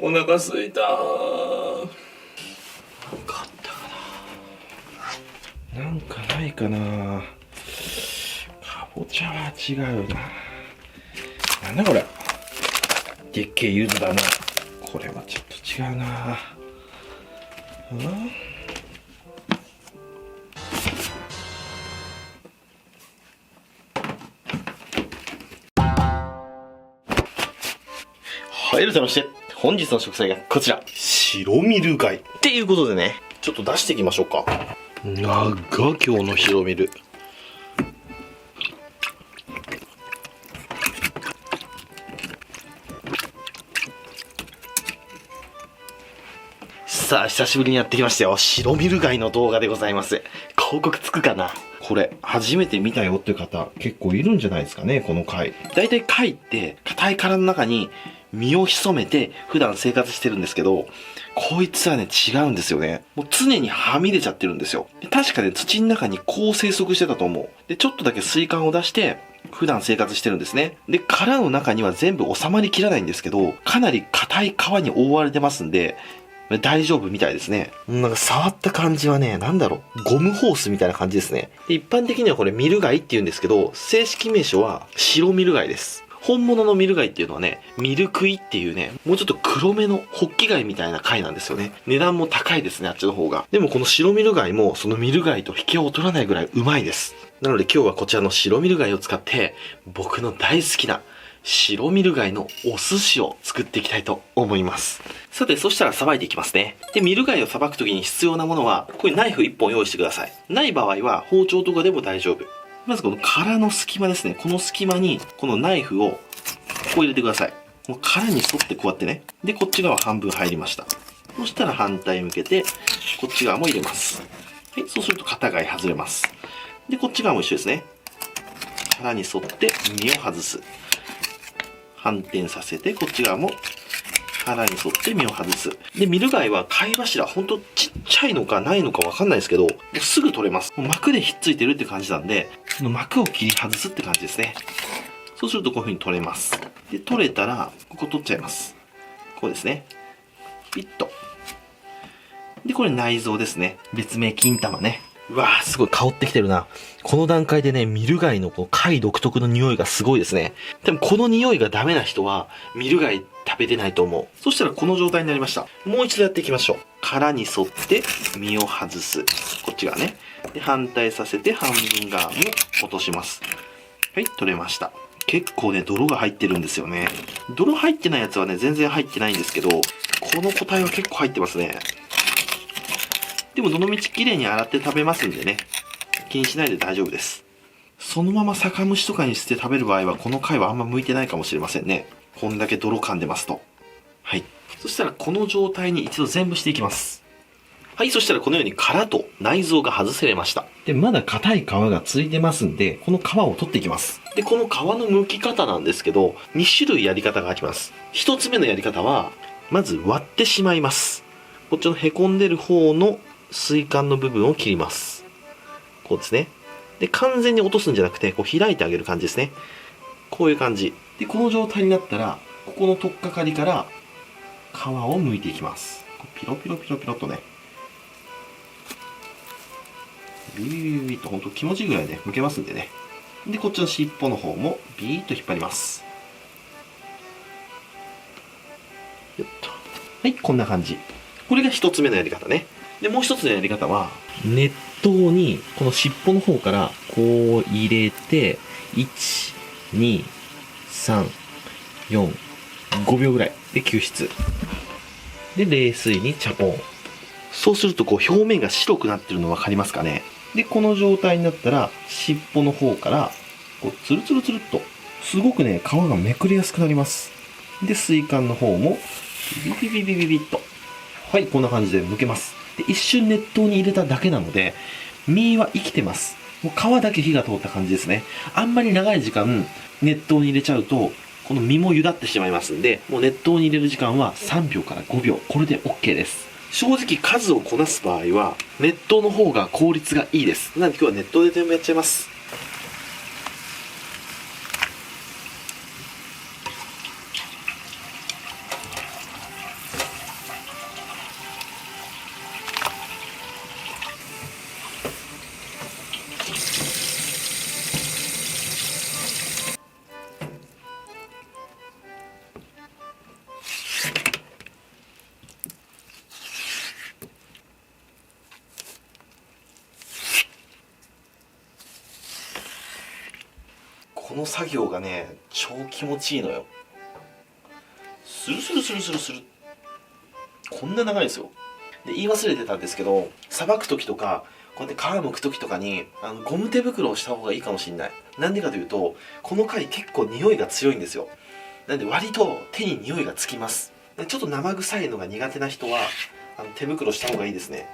お腹すいたー。なんかあったかな。なんかないかな。かぼちゃは違うな。なんだこれ。でっけえ柚子だな。これはちょっと違うな。はい、改めまして、本日の食材がこちら。白ミル貝。っていうことでね、ちょっと出していきましょうか。長今日の白ミル。さあ、久しぶりにやってきましたよ。白ミル貝の動画でございます。広告つくかな？これ、初めて見たよっていう方、結構いるんじゃないですかね、この貝。だいたい貝って、硬い殻の中に身を潜めて普段生活してるんですけど、こいつはね、違うんですよね。もう常にはみ出ちゃってるんですよ。確かね、土の中にこう生息してたと思う。で、ちょっとだけ水管を出して、普段生活してるんですね。で、殻の中には全部収まりきらないんですけど、かなり硬い皮に覆われてますんで、大丈夫みたいですね。なんか触った感じはね、なんだろう、ゴムホースみたいな感じですね。で、一般的にはこれミル貝って言うんですけど、正式名称は白ミル貝です。本物のミル貝っていうのはね、ミルクイっていうね、もうちょっと黒めのホッキ貝みたいな貝なんですよね。値段も高いですね、あっちの方が。でもこの白ミル貝もそのミル貝と引けを取らないぐらいうまいです。なので今日はこちらの白ミル貝を使って、僕の大好きな白ミル貝のお寿司を作っていきたいと思います。さて、そしたらさばいていきますね。で、ミル貝をさばくときに必要なものは、これナイフ1本用意してください。ない場合は包丁とかでも大丈夫。まずこの殻の隙間ですね。この隙間に、このナイフをこう入れてください。この殻に沿ってこうやってね。で、こっち側半分入りました。そしたら反対向けて、こっち側も入れます。はい、そうすると片貝外れます。で、こっち側も一緒ですね。殻に沿って身を外す。反転させて、こっち側も殻に沿って身を外す。で、ミル貝は貝柱、ほんとちっちゃいのかないのかわかんないですけど、すぐ取れます。膜でひっついてるって感じなんで、その膜を切り外すって感じですね。そうするとこういう風に取れます。で、取れたら、ここ取っちゃいます。こうですね。ピッと。で、これ内臓ですね。別名金玉ね。うわー、すごい香ってきてるな。この段階でね、ミル貝のこう貝独特の匂いがすごいですね。でもこの匂いがダメな人は、ミル貝食べてないと思う。そしたらこの状態になりました。もう一度やっていきましょう。殻に沿って身を外す。こっち側ね。で、反対させて半分側も落とします。はい、取れました。結構ね、泥が入ってるんですよね。泥入ってないやつはね、全然入ってないんですけど、この個体は結構入ってますね。でもどのみち綺麗に洗って食べますんでね、気にしないで大丈夫です。そのまま酒蒸しとかにして食べる場合はこの貝はあんま向いてないかもしれませんね。こんだけ泥噛んでますと。はい。そしたらこの状態に一度全部していきます。はい、そしたらこのように殻と内臓が外せれました。で、まだ硬い皮がついてますんで、この皮を取っていきます。で、この皮の剥き方なんですけど、2種類やり方があります。1つ目のやり方は、まず割ってしまいます。こっちの凹んでる方の水管の部分を切ります。こうですね。で、完全に落とすんじゃなくて、こう開いてあげる感じですね。こういう感じ。で、この状態になったら、ここの取っかかりから皮を剥いていきます。ピロピロピロピロとね。ビビビビとほんと気持ちいいぐらいね、剥けますんでね。で、こっちの尻尾の方もビーッと引っ張ります。よっと。はい、こんな感じ。これが一つ目のやり方ね。で、もう一つのやり方は、熱湯にこの尻尾の方からこう入れて、1、2、3、4、5秒ぐらいで救出。で、冷水にチャポン。そうするとこう表面が白くなってるの分かりますかね。で、この状態になったら、尻尾の方から、こう、ツルツルツルっと、すごくね、皮がめくれやすくなります。で、水管の方も、ビビビビビビッと。はい、こんな感じで剥けます。で、一瞬熱湯に入れただけなので、身は生きてます。もう皮だけ火が通った感じですね。あんまり長い時間、熱湯に入れちゃうと、この身も茹だってしまいますんで、もう熱湯に入れる時間は3秒から5秒。これで OK です。正直数をこなす場合は、熱湯の方が効率がいいです。なので今日は熱湯で全部やっちゃいます。この作業がね、超気持ちいいのよ。スルスルスルスルスル。こんな長いですよ。で、言い忘れてたんですけど、さばく時とかこうやって皮むく時とかにゴム手袋をした方がいいかもしれない。なんでかというと、この貝結構匂いが強いんですよ。なんで割と手に匂いがつきます。ちょっと生臭いのが苦手な人は手袋した方がいいですね。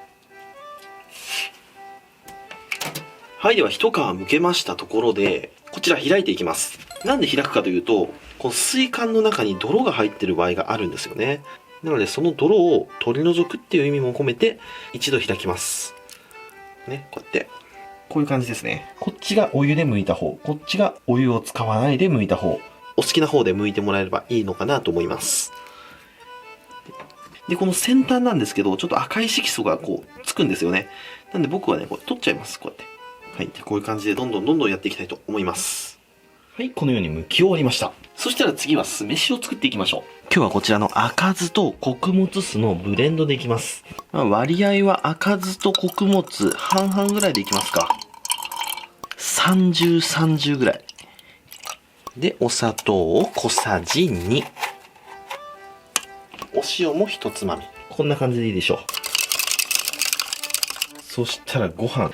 はい、では一皮むけましたところで、こちら開いていきます。なんで開くかというと、この水管の中に泥が入ってる場合があるんですよね。なのでその泥を取り除くっていう意味も込めて一度開きます。ね、こうやって。こういう感じですね。こっちがお湯で剥いた方、こっちがお湯を使わないで剥いた方。お好きな方で剥いてもらえればいいのかなと思います。で、この先端なんですけど、ちょっと赤い色素がこうつくんですよね。なんで僕はね、これ取っちゃいます。こうやって。はい。こういう感じでどんどんやっていきたいと思います。はい。このように剥き終わりました。そしたら次は酢飯を作っていきましょう。今日はこちらの赤酢と穀物酢のブレンドでいきます。割合は赤酢と穀物半々ぐらいでいきますか。30、30ぐらい。で、お砂糖を小さじ2。お塩も一つまみ。こんな感じでいいでしょう。そしたらご飯。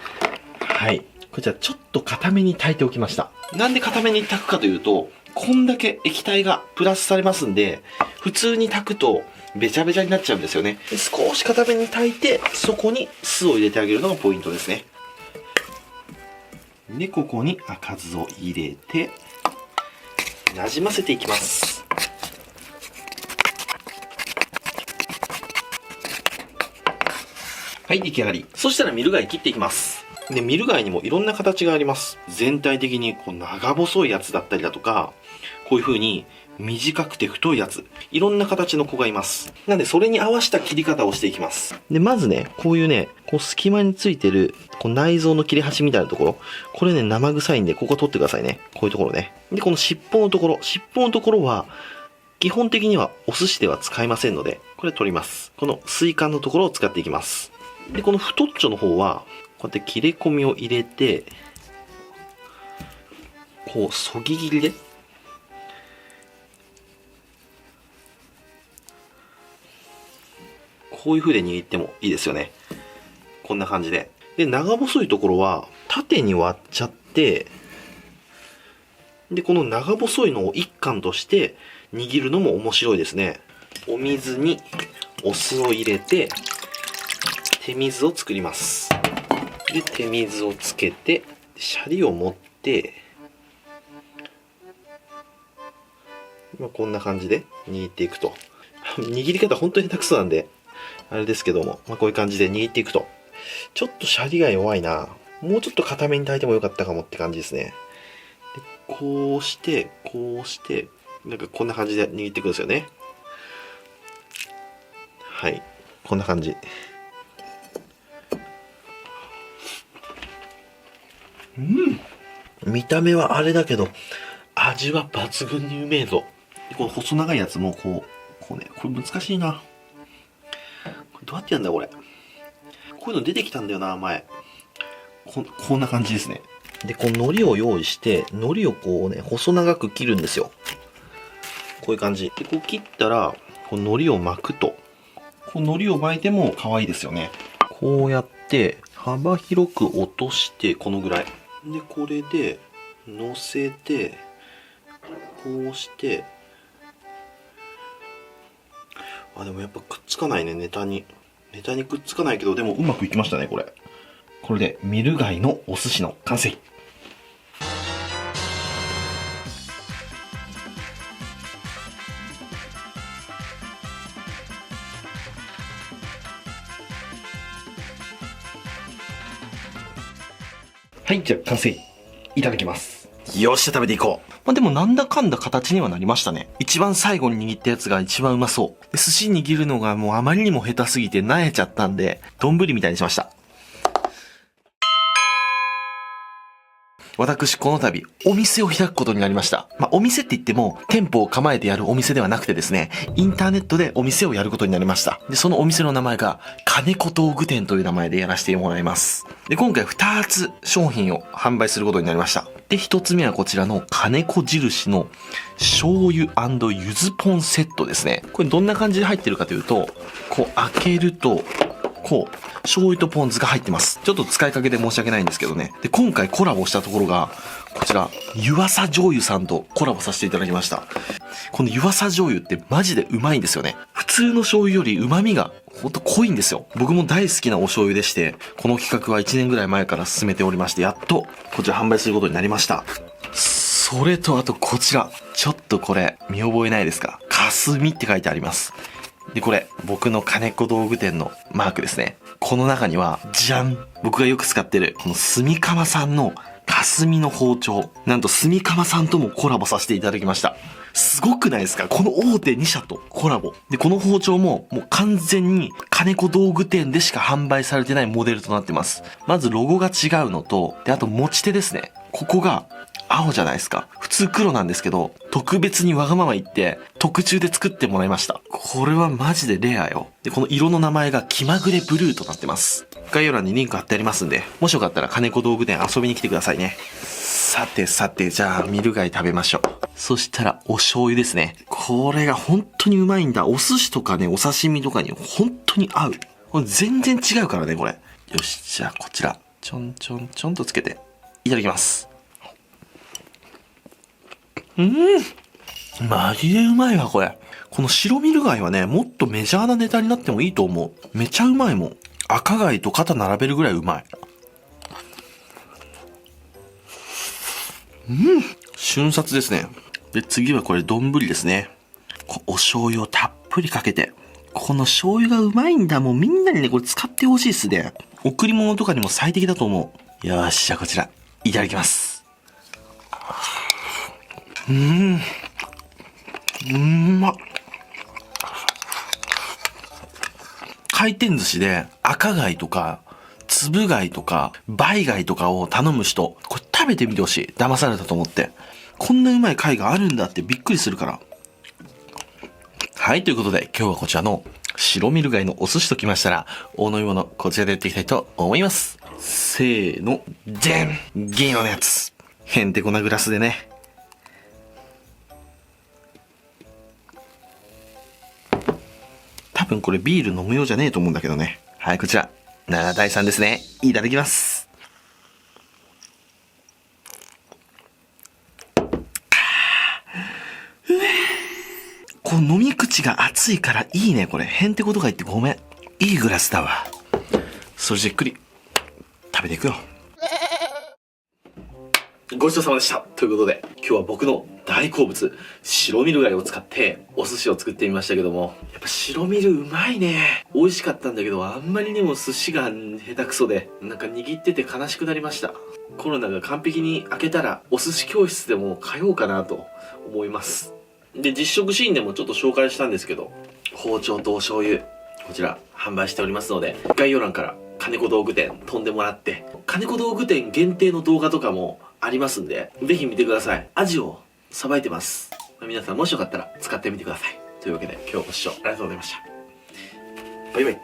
はい。こちらちょっと固めに炊いておきました。なんで固めに炊くかというと、こんだけ液体がプラスされますんで、普通に炊くとべちゃべちゃになっちゃうんですよね。で、少し固めに炊いて、そこに酢を入れてあげるのがポイントですね。で、ここに赤酢を入れて、なじませていきます。はい、出来上がり。そしたらミル貝切っていきます。で、ミル貝にもいろんな形があります。全体的にこう長細いやつだったりだとか、こういう風に短くて太いやつ。いろんな形の子がいます。なんでそれに合わせた切り方をしていきます。で、まずね、こういうね、こう隙間についてるこう内臓の切れ端みたいなところ。これね、生臭いんで、ここ取ってくださいね。こういうところね。で、この尻尾のところは、基本的にはお寿司では使いませんので、これ取ります。この水管のところを使っていきます。で、この太っちょの方は、こうやって切れ込みを入れて、こう、そぎ切りで、こういう風で握ってもいいですよね。こんな感じで。で、長細いところは、縦に割っちゃって、で、この長細いのを一貫として握るのも面白いですね。お水にお酢を入れて、手水を作ります。で、手水をつけて、シャリを持って、こんな感じで握っていくと。握り方本当に下手くそなんで、あれですけども、こういう感じで握っていくと。ちょっとシャリが弱いな。もうちょっと固めに炊いてもよかったかもって感じですね。で、こうして、なんかこんな感じで握っていくんですよね。はい。こんな感じ。見た目はあれだけど、味は抜群にうめえぞ。で、この細長いやつもこうね、これ難しいな。これどうやってやんだこれ。こういうの出てきたんだよな、前。こんな感じですね。で、この海苔を用意して、海苔をこうね、細長く切るんですよ。こういう感じ。で、こう切ったら、この海苔を巻くと。この海苔を巻いても可愛いですよね。こうやって、幅広く落として、このぐらい。で、これで、乗せて、こうして、でもやっぱくっつかないね、ネタに。ネタにくっつかないけど、でもうまくいきましたね、これ。これで、ミル貝のお寿司の完成。はい、じゃあ完成。いただきます。よっしゃ、食べていこう。でもなんだかんだ形にはなりましたね。一番最後に握ったやつが一番うまそう。で、寿司握るのがもうあまりにも下手すぎて萎えちゃったんで、丼みたいにしました。私、この度、お店を開くことになりました。お店って言っても、店舗を構えてやるお店ではなくてですね、インターネットでお店をやることになりました。で、そのお店の名前が、金子道具店という名前でやらせてもらいます。で、今回2つ商品を販売することになりました。っで、一つ目はこちらの金子印の醤油柚子ポンセットですね。これどんな感じで入ってるかというと、こう開けると、こう、醤油とポン酢が入ってます。ちょっと使いかけで申し訳ないんですけどね。で、今回コラボしたところが、こちら、湯浅醤油さんとコラボさせていただきました。この湯浅醤油ってマジでうまいんですよね。普通の醤油より旨味がほんと濃いんですよ。僕も大好きなお醤油でして、この企画は1年ぐらい前から進めておりまして、やっとこちら販売することになりました。それとあとこちら、ちょっとこれ見覚えないですか？霞って書いてあります。で、これ、僕の金子道具店のマークですね。この中には、じゃん！僕がよく使ってる、この住川さんの霞の包丁。なんと住川さんともコラボさせていただきました。すごくないですか？この大手2社とコラボ。で、この包丁も、もう完全に金子道具店でしか販売されてないモデルとなってます。まずロゴが違うのと、で、あと持ち手ですね。ここが、青じゃないですか。普通黒なんですけど、特別にわがまま言って、特注で作ってもらいました。これはマジでレアよ。で、この色の名前が気まぐれブルーとなってます。概要欄にリンク貼ってありますんで、もしよかったら金子道具店遊びに来てくださいね。さて、じゃあ、ミル貝食べましょう。そしたら、お醤油ですね。これが本当にうまいんだ。お寿司とかね、お刺身とかに本当に合う。これ全然違うからね、これ。よし、じゃあこちら、ちょんとつけて、いただきます。マジでうまいわ、これ。この白ミル貝はね、もっとメジャーなネタになってもいいと思う。めちゃうまいもん。赤貝と肩並べるぐらいうまい。瞬殺ですね。で、次はこれ丼ですね。お醤油をたっぷりかけて。この醤油がうまいんだ。もうみんなにね、これ使ってほしいっすね。贈り物とかにも最適だと思う。よし、じゃあこちら、いただきます。回転寿司で赤貝とか、つぶ貝とか、倍貝とかを頼む人、これ食べてみてほしい。騙されたと思って。こんなうまい貝があるんだってびっくりするから。はい、ということで今日はこちらの白ミル貝のお寿司ときましたら、お飲み物こちらでやっていきたいと思います。せーの、でん！銀色のやつ。へんてこなグラスでね。多分これビール飲むようじゃねえと思うんだけどね。はい、こちら、7対3ですね。いただきます。こう飲み口が熱いからいいね、これ。へんてことか言ってごめん。いいグラスだわ。それじっくり、食べていくよ。ごちそうさまでした。ということで、今日は僕の大好物、白ミル貝を使ってお寿司を作ってみましたけども、やっぱ白ミルうまいね。美味しかったんだけど、あんまりにも寿司が下手くそで、なんか握ってて悲しくなりました。コロナが完璧に明けたら、お寿司教室でも通おうかなと思います。で、実食シーンでもちょっと紹介したんですけど、包丁とお醤油、こちら販売しておりますので、概要欄から金子道具店飛んでもらって、金子道具店限定の動画とかもありますんで、ぜひ見てください。アジをさばいてます。皆さんもしよかったら使ってみてください。というわけで今日ご視聴ありがとうございました。バイバイ。